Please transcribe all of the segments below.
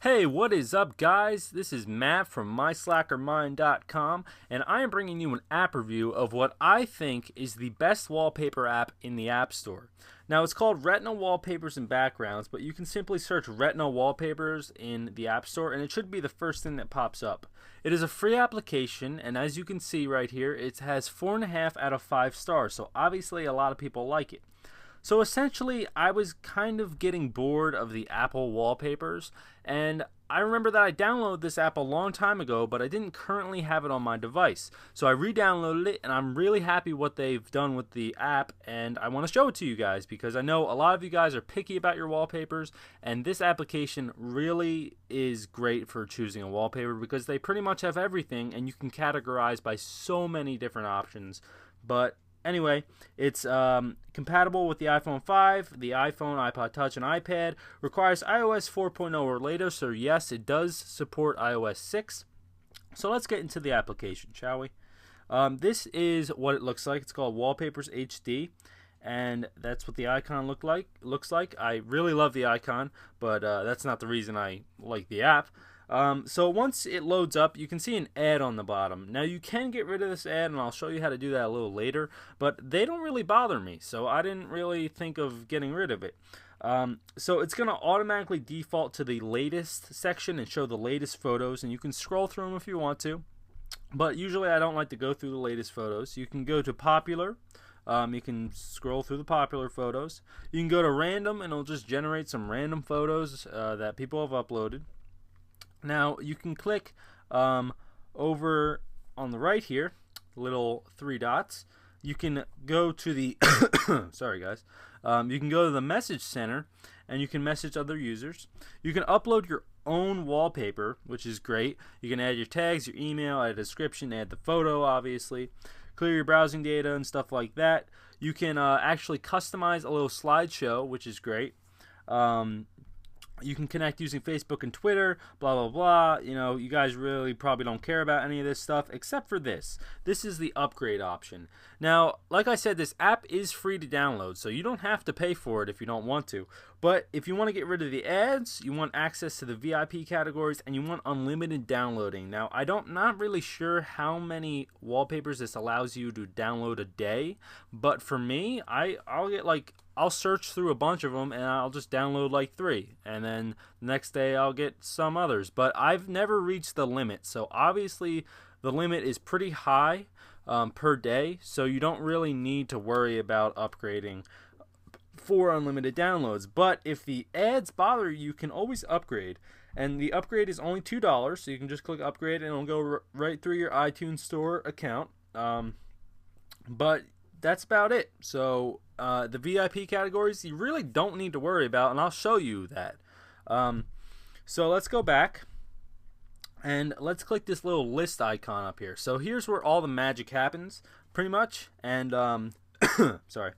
Hey, what is up, guys? This is Matt from MySlackerMind.com, and I am bringing you an app review of what I think is the best wallpaper app in the App Store. Now, it's called Retina Wallpapers and Backgrounds, but you can simply search Retina Wallpapers in the App Store, and it should be the first thing that pops up. It is a free application, and as you can see right here, it has 4.5 out of 5 stars, so obviously a lot of people like it. So essentially, I was kind of getting bored of the Apple wallpapers, and I remember that I downloaded this app a long time ago, but I didn't currently have it on my device. So I re-downloaded it, and I'm really happy what they've done with the app, and I want to show it to you guys because I know a lot of you guys are picky about your wallpapers, and this application really is great for choosing a wallpaper because they pretty much have everything, and you can categorize by so many different options. But anyway, it's compatible with the iPhone 5, the iPhone, iPod Touch, and iPad. Requires iOS 4.0 or later, so yes, it does support iOS 6. So let's get into the application, shall we? This is what it looks like. It's called Wallpapers HD, and that's what the icon looks like. I really love the icon, but that's not the reason I like the app. So once it loads up, you can see an ad on the bottom. Now you can get rid of this ad, and I'll show you how to do that a little later, but they don't really bother me, so I didn't really think of getting rid of it. So it's going to automatically default to the latest section and show the latest photos, and you can scroll through them if you want to, but usually I don't like to go through the latest photos. You can go to popular. You can scroll through the popular photos. You can go to random, and it'll just generate some random photos that people have uploaded. Now you can click over on the right here, little 3 dots. You can go to the sorry guys. You can go to the message center, and you can message other users. You can upload your own wallpaper, which is great. You can add your tags, your email, add a description, add the photo, obviously. Clear your browsing data and stuff like that. You can actually customize a little slideshow, which is great. You can connect using Facebook and Twitter, blah, blah, blah. You know, you guys really probably don't care about any of this stuff except for this. This is the upgrade option. Now, like I said, this app is free to download, so you don't have to pay for it if you don't want to. But if you want to get rid of the ads, you want access to the VIP categories, and you want unlimited downloading. Now, not really sure how many wallpapers this allows you to download a day, but for me, I'll search through a bunch of them, and I'll just download like 3, and then the next day I'll get some others. But I've never reached the limit, so obviously the limit is pretty high per day, so you don't really need to worry about upgrading for unlimited downloads. But if the ads bother you, you can always upgrade, and the upgrade is only $2, so you can just click upgrade, and it'll go right through your iTunes Store account. But that's about it. So the VIP categories you really don't need to worry about, and I'll show you that. So let's go back, and let's click this little list icon up here. So here's where all the magic happens, pretty much. And sorry,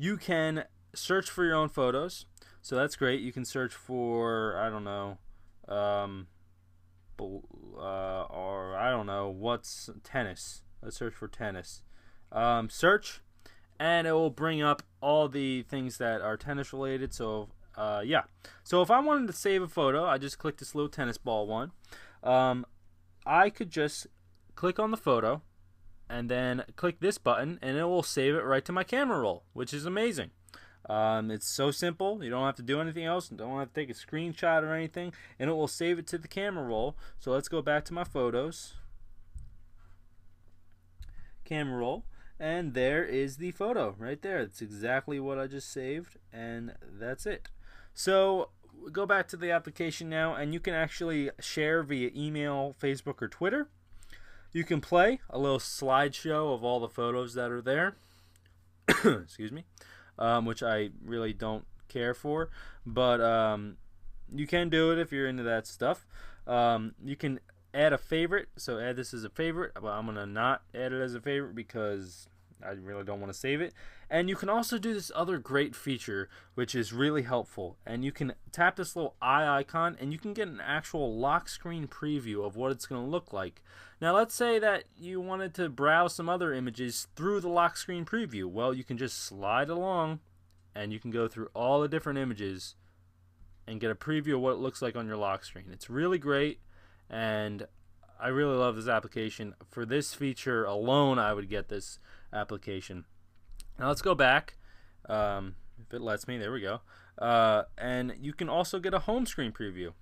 you can search for your own photos, so that's great. You can search for, I don't know, or I don't know, what's tennis. Let's search for tennis. Search, and it will bring up all the things that are tennis related. So yeah, so if I wanted to save a photo, I just click this little tennis ball one. I could just click on the photo and then click this button, and it will save it right to my camera roll, which is amazing. It's so simple. You don't have to do anything else. You don't have to take a screenshot or anything, and it will save it to the camera roll. So let's go back to my photos, camera roll, and there is the photo right there. It's exactly what I just saved, and that's it. So go back to the application now, and you can actually share via email, Facebook, or Twitter. You can play a little slideshow of all the photos that are there. Excuse me. Which I really don't care for, but you can do it if you're into that stuff. You can add a favorite, so add this as a favorite, but I'm gonna not add it as a favorite because I really don't want to save it. And you can also do this other great feature, which is really helpful, and you can tap this little eye icon, and you can get an actual lock screen preview of what it's going to look like. Now let's say that you wanted to browse some other images through the lock screen preview. Well, you can just slide along, and you can go through all the different images and get a preview of what it looks like on your lock screen. It's really great, and I really love this application. For this feature alone, I would get this application. Now let's go back, if it lets me. There we go. And you can also get a home screen preview.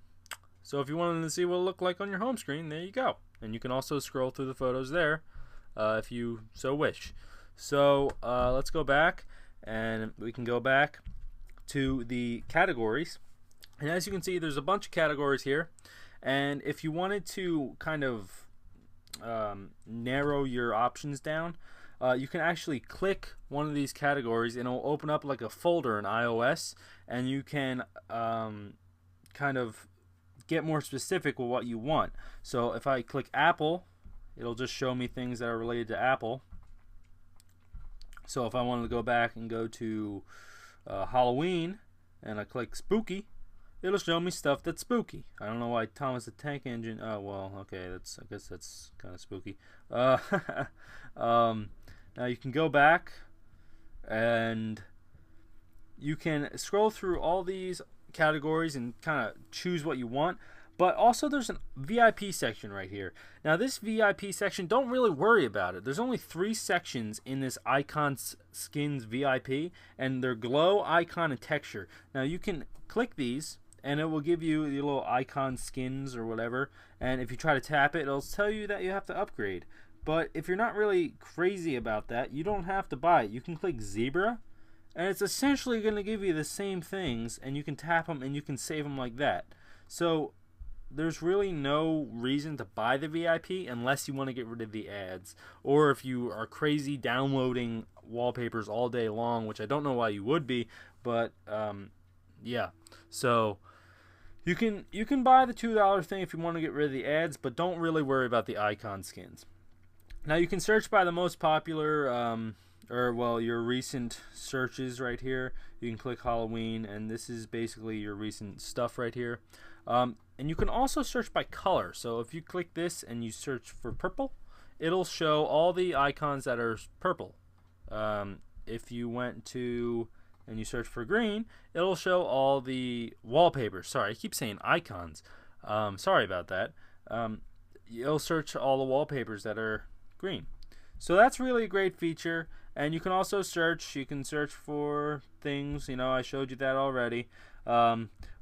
So if you wanted to see what it looked like on your home screen, there you go. And you can also scroll through the photos there if you so wish. So let's go back, and we can go back to the categories. And as you can see, there's a bunch of categories here. And if you wanted to kind of narrow your options down, you can actually click one of these categories and it'll open up like a folder in iOS, and you can kind of get more specific with what you want. So if I click Apple, it'll just show me things that are related to Apple. So if I wanted to go back and go to Halloween and I click Spooky, it'll show me stuff that's spooky. I don't know why Thomas the Tank Engine. Oh well, okay, I guess that's kind of spooky. Now you can go back and you can scroll through all these categories and kind of choose what you want. But also there's a VIP section right here. Now this VIP section, don't really worry about it. There's only 3 sections in this icon skins VIP, and they're glow, icon, and texture. Now you can click these and it will give you the little icon skins or whatever, and if you try to tap it, it'll tell you that you have to upgrade. But if you're not really crazy about that, you don't have to buy it. You can click zebra, and it's essentially going to give you the same things, and you can tap them and you can save them like that. So there's really no reason to buy the VIP unless you want to get rid of the ads, or if you are crazy downloading wallpapers all day long, which I don't know why you would be, but yeah. So you can buy the $2 thing if you want to get rid of the ads, but don't really worry about the icon skins. Now you can search by the most popular, or well, your recent searches right here. You can click Halloween, and this is basically your recent stuff right here. And you can also search by color. So if you click this and you search for purple, it'll show all the icons that are purple. If you went to and you search for green, it'll show all the wallpapers. Sorry, I keep saying icons. Sorry about that. It'll search all the wallpapers that are green. So that's really a great feature. And you can also search. You can search for things. You know, I showed you that already.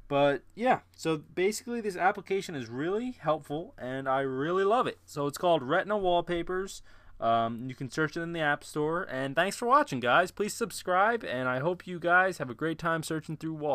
But yeah, so basically this application is really helpful, and I really love it. So it's called Retina Wallpapers. You can search it in the App Store. And thanks for watching, guys. Please subscribe, and I hope you guys have a great time searching through wallpapers.